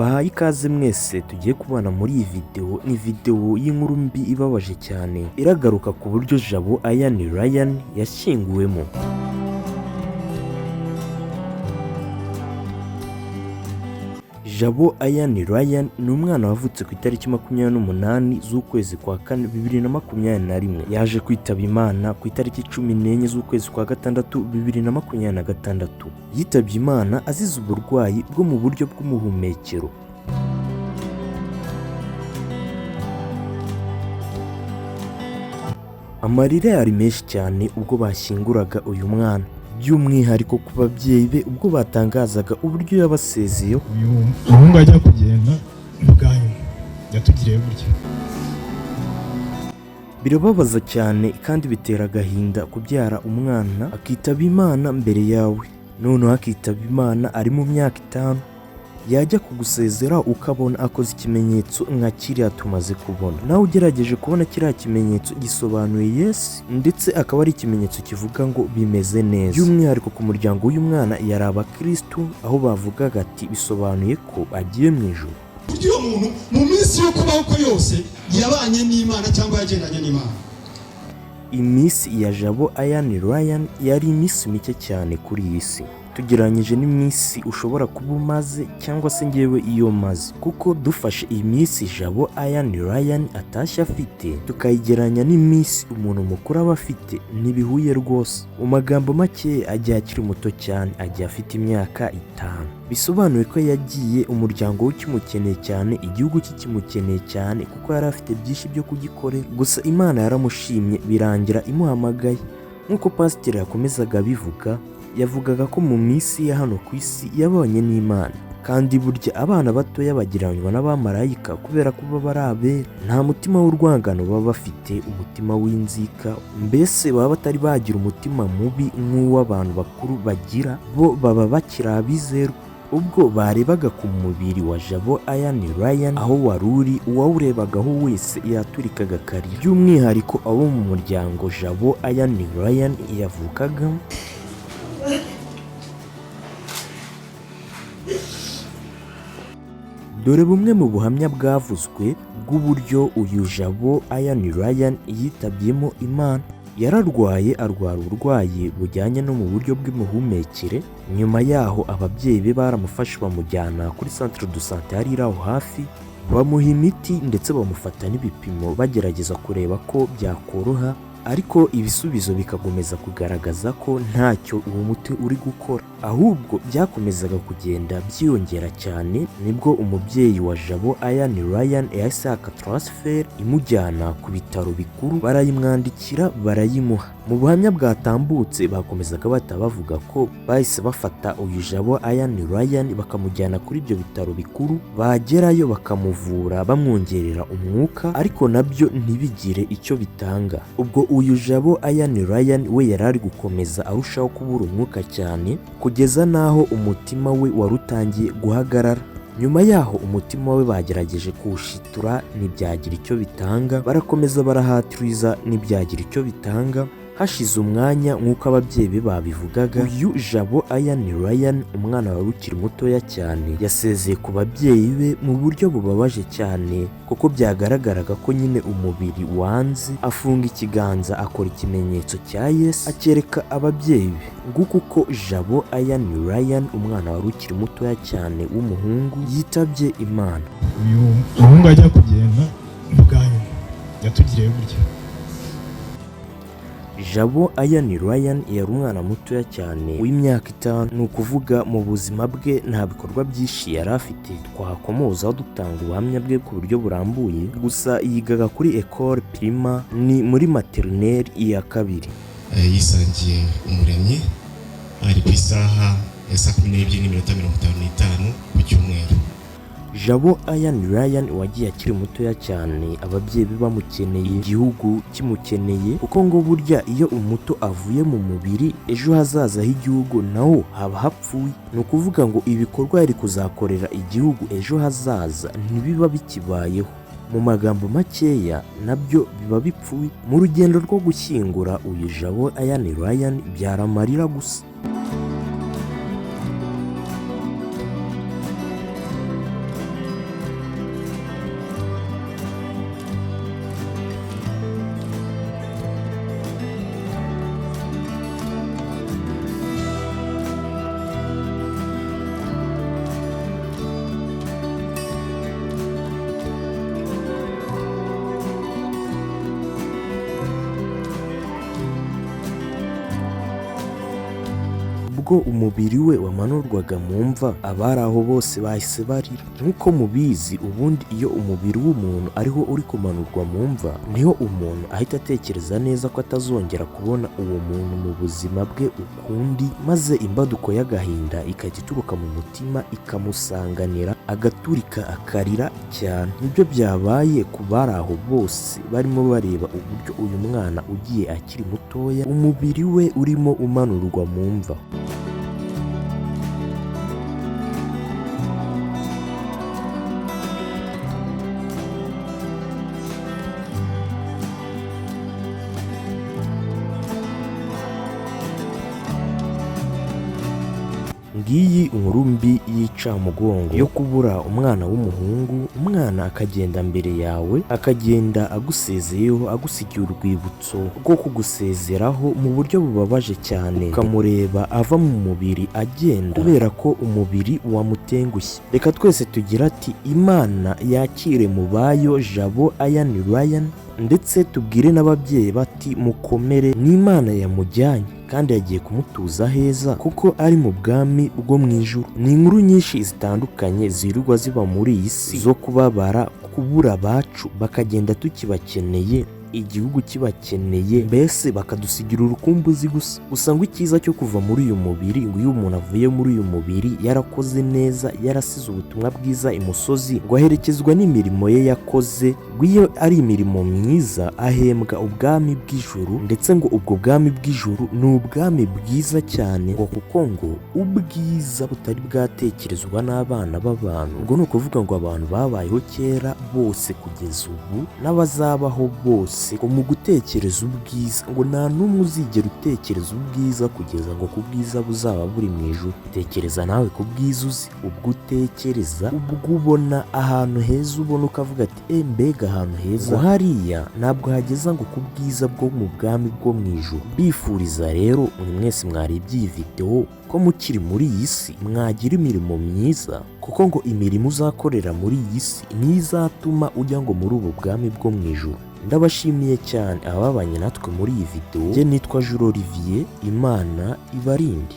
Mbahaye ikaze mwese tugiye kubana muri iyi video. Ni video y'inkuru mbi ibabaje cyane iragaruka ku buryo Jabo Ian Ryan yashyinguwemo. Jabo Ian Ryan ni umwana wavutse ku itariki 28 z'ukwezi kwa kane 2021. Yaje kwitaba Imana ku itariki 14 z'ukwezi kwa gatandatu 2026. Yitabye Imana azize uburwayi bwo mu buryo bw'umuhumekero. Amarira yari menshi cyane ubwo bashyinguraga uyu mwana, by'umwihariko ku babyeyi be ubwo batangazaga uburyo yabasezeye. Uyu muhungu ajya kugenda bwayo yatugiriye gutya. Birababaza cyane kandi bitera agahinda kubyara umwana akitaba Imana mbere yawe, noneho akitaba Imana ari mu myaka 5. Yajya kugusezera ukabona akoze ikimenyetso nka kiriya tumaze kubona. Nawe ugerageje kubona kiriya kimenyetso gisobanuye yes, ndetse akaba ari ikimenyetso kivuga ngo bimeze neza. By'umwihariko ku muryango w'uyu mwana yari abakristu, aho bavugaga ati bisobanuye ko agiye mu ijuru. Uyu muntu mu minsi yo kubaho ko yose yabanye n'Imana cyangwa yagendanye n'Imana. Iminsi ya Jabo Ian Ryan yari iminsi mike cyane kuri iyi si, tugereranyije n'iminsi ushobora kuba umaze cyangwa se ngewe iyo maze. Kuko dufashe iyi minsi Jabo Ian Ryan atashye afite tukayigeranya n'iminsi umuntu mukuru aba afite, ntibihuye rwose. Mu magambo make agiye akiri muto cyane, agiye afite imyaka 5. Bisobanuye ko yagiye umuryango we kimukeneye cyane, igihugu kimukeneye cyane, kuko yari afite byinshi byo kugikorera. Gusa Imana yaramushimye birangira imuhamagaye. Nk'uko pasiteri yakomezaga bivuga, yavugaga ko mu minsi ya hano ku isi yabonye n'Imana, kandi burya abana batoya bagereranywa n'abamarayika kubera ko baba ari abera. Nta mutima w'urwangano baba bafite, umutima w'inzika, mbese baba batari bagira umutima mubi nk'uw'abantu bakuru bagira, bo baba bakiri abizerwa. Ubwo barebaga ku mubiri wa Jabo Ian Ryan aho wari uri, uwawurebagaho wese yaturikaga akarira, by'umwihariko abo mu muryango Jabo Ian Ryan yavukagamo. Dore bumwe mu buhamya bwavuzwe bw'uburyo uyu Jabo Ian Ryan yitabyemo Imana. Yararwaye, arwara uburwayi bujyanye no mu buryo bw'imihumekere. Nyuma yaho ababyeyi be baramufashe bamujyana kuri centre de santé yari iri aho hafi, bamuha imiti ndetse bamufata n'ibipimo bagerageza kureba ko byakoroha, ariko ibisubizo bikagomeza kugaragaza ko ntacyo uwo muti uri gukora, ahubwo byakomezaga kugenda byiyongera cyane. Nibwo umubyeyi wa Jabo Ian Ryan yahise aka transfer imujyana ku bitaro bikuru, barayimwandikira barayimuha. Mu buhamya bwatambutse bakomezaga bavuga ko bahise bafata uyu Jabo Ian Ryan bakamujyana kuri ibyo bitaro bikuru, bagerayo bakamuvura bamwongerera umwuka, ariko nabyo ntibigire icyo bitanga. Ubwo uyu Jabo Ian Ryan we yarari gukomeza arushaho kubura umwuka cyane, kugeza naho umutima we warutangiye guhagarara. Nyuma yaho umutima we bagerageje kuwushitura, ntibyagira icyo bitanga, barakomeza barahatiriza, ntibyagira icyo bitanga. Hashize umwanya nk'uko ababyeyi be babivugaga, uyu Jabo Ian Ryan, umwana wari ukiri mutoya cyane, yasezeye ku babyeyi be mu buryo bubabaje cyane, kuko byagaragaraga ko nyine umubiri wanze. Afunga ikiganza akora ikimenyetso cya Yesu akereka ababyeyi be. Nguko uko Jabo Ian Ryan, umwana wari ukiri mutoya cyane w'umuhungu, yitabye Imana. Uyu muhungu ajya kugenda bwayo yatugiriye gutya. Jabo Ian Ryan yari umwana mutoya cyane w'imyaka 5. Ni ukuvuga mu buzima bwe nta bikorwa byinshi yari afite twakomozaho dutanga ubuhamya bwe ku buryo burambuye. Gusa yigaga kuri école primaire, ni muri maternelle iya 2. Yisangiye umuremyi ari ku isaha ya 12:55 ku cyumweru. Jabo Ian Ryan wagiye akiri mutoya cyane, ababyeyi be bamukeneye, igihugu kimukeneye, kuko ngo burya iyo umuto avuye mu mubiri, ejo hazaza h'igihugu naho haba hapfuye. Ni ukuvuga ngo ibikorwa yari kuzakorera igihugu ejo hazaza ntibiba bikibayeho. Mu magambo makeya nabyo biba bipfuye. Mu rugendo rwo gushyingura uyu Jabo Ian Ryan byaramarira gusa. ubwo umubiri we wamanurwaga mu mva, abari aho bose bahise barira. Nk'uko mubizi, ubundi iyo umubiri w'umuntu ariho uri kumanurwa mu mva, niho umuntu ahita atekereza neza ko atazongera kubona uwo muntu mu buzima bwe ukundi, maze imbaduko y'agahinda ikajya ituruka mu mutima ikamusanganira, agaturika akarira cyane. Nibyo byabaye ku bari aho bose barimo bareba uburyo uyu mwana ugiye akiri mutoya, umubiri we urimo umanurwa mu mva. Ngiyi inkuru mbi y'icamugongo yo kubura umwana w'umuhungu. Umwana akagenda mbere yawe, akagenda agusezeyeho, agusigiye urwibutso rwo kugusezeraho mu buryo bubabaje cyane, ukamureba ava mu mubiri agenda kubera ko umubiri wamutengushye. Reka twese tugira ati Imana yakire mu bayo Jabo Ian Ryan, ndetse tubwire n'ababyeyi bati mukomere, n'Imana yamujyanye kandi yagiye kumutuza heza kuko ari mu bwami bwo mu ijuru. Ni inkuru nyinshi zitandukanye zirirwa ziba muri iyi si zo kubabara, kubura abacu bakagenda tukibakeneye, igihugu kibakeneye, mbese bakadusigira urukumbuzi gusa. Gusa ngo icyiza cyo kuva muri uyu mubiri, ngo iyo umuntu avuye muri uyu mubiri yarakoze neza, yarasize ubutumwa bwiza imusozi, ngo aherekezwa n'imirimo ye yakoze, ngo iyo ari imirimo myiza ahembwa ubwami bw'ijuru, ndetse ngo ubwo bwami bw'ijuru ni ubwami bwiza cyane, ngo kuko ngo ubwiza butari bwatekerezwa n'abana b'abantu. Ngo ni ukuvuga ngo abantu babayeho kera bose kugeza ubu n'abazabaho bose, ngo mu gutekereza ubwiza, ngo nta n'umwe uzigera utekereza ubwiza kugeza ngo ku bwiza buzaba buri mu ijuru. Tekereza nawe ku bwiza uzi, ubwo utekereza, ubwo ubona ahantu heza, ubona ukavuga ati mbega ahantu heza, ngo hariya ntabwo hageza ngo ku bwiza bwo mu bwami bwo mu ijuru. Bifuriza rero buri mwese mwarebye iyi video ko mukiri muri iyi si mwagira imirimo myiza, kuko ngo imirimo uzakorera muri iyi si niyo izatuma ujya ngo muri ubu bwami bwo mu ijuru. Ndabashimiye cyane ababanye natwe muri iyi video. Njye nitwa Jules Olivier, Imana ibarinde.